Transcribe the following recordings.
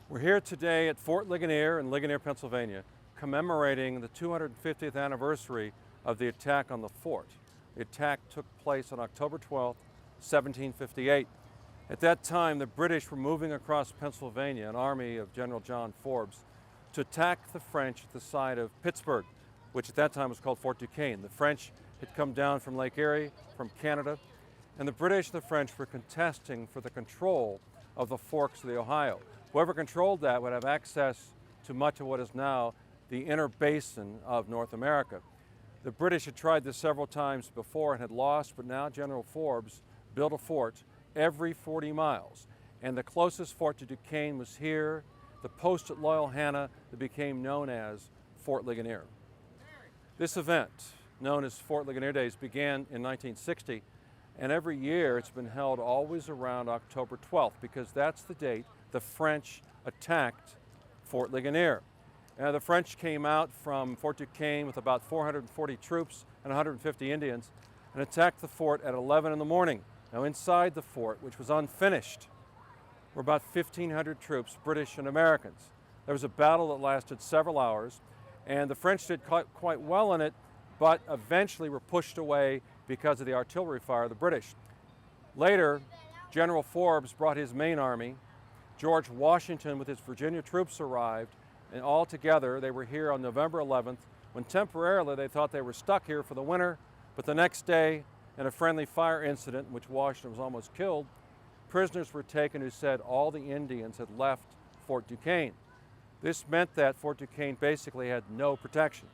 We're here today at Fort Ligonier in Ligonier, Pennsylvania, commemorating the 250th anniversary of the attack on the fort. The attack took place on October 12, 1758. At that time, the British were moving across Pennsylvania, an army of General John Forbes, to attack the French at the site of Pittsburgh, which at that time was called Fort Duquesne. The French had come down from Lake Erie, from Canada, and the British and the French were contesting for the control of the forks of the Ohio. Whoever controlled that would have access to much of what is now the inner basin of North America. The British had tried this several times before and had lost, but now General Forbes built a fort every 40 miles. And the closest fort to Duquesne was here, the post at Loyalhanna that became known as Fort Ligonier. This event, known as Fort Ligonier Days, began in 1960, and every year it's been held always around October 12th because that's the date the French attacked Fort Ligonier. The French came out from Fort Duquesne with about 440 troops and 150 Indians and attacked the fort at 11 in the morning. Now inside the fort, which was unfinished, were about 1,500 troops, British and Americans. There was a battle that lasted several hours, and the French did quite well in it, but eventually were pushed away because of the artillery fire of the British. Later, General Forbes brought his main army. George Washington with his Virginia troops arrived, and all together they were here on November 11th, when temporarily they thought they were stuck here for the winter, but the next day, in a friendly fire incident in which Washington was almost killed, prisoners were taken who said all the Indians had left Fort Duquesne. This meant that Fort Duquesne basically had no protection.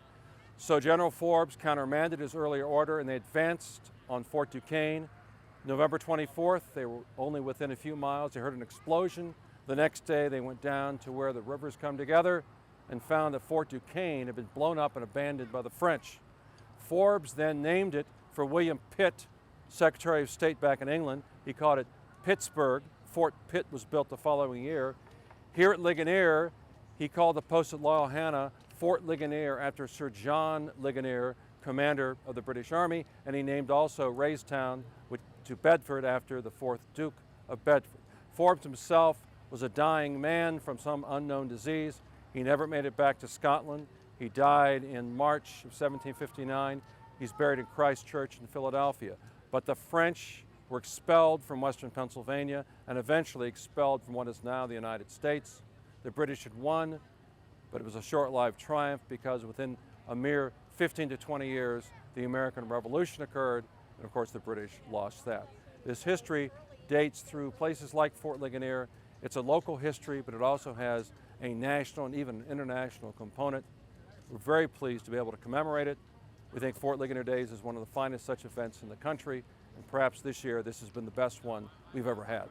So General Forbes countermanded his earlier order and they advanced on Fort Duquesne. November 24th, they were only within a few miles. They heard an explosion. The next day they went down to where the rivers come together and found that Fort Duquesne had been blown up and abandoned by the French. Forbes then named it for William Pitt, Secretary of State back in England. He called it Pittsburgh. Fort Pitt was built the following year. Here at Ligonier, he called the post at Loyalhanna Fort Ligonier after Sir John Ligonier, commander of the British Army, and he named also Raystown to Bedford after the 4th Duke of Bedford. Forbes himself was a dying man from some unknown disease. He never made it back to Scotland. He died in March of 1759. He's buried in Christ Church in Philadelphia. But the French were expelled from western Pennsylvania and eventually expelled from what is now the United States. The British had won, but it was a short-lived triumph because within a mere 15 to 20 years, the American Revolution occurred, and of course the British lost that. This history dates through places like Fort Ligonier. It's a local history, but it also has a national and even international component. We're very pleased to be able to commemorate it. We think Fort Ligonier Days is one of the finest such events in the country, and perhaps this year this has been the best one we've ever had.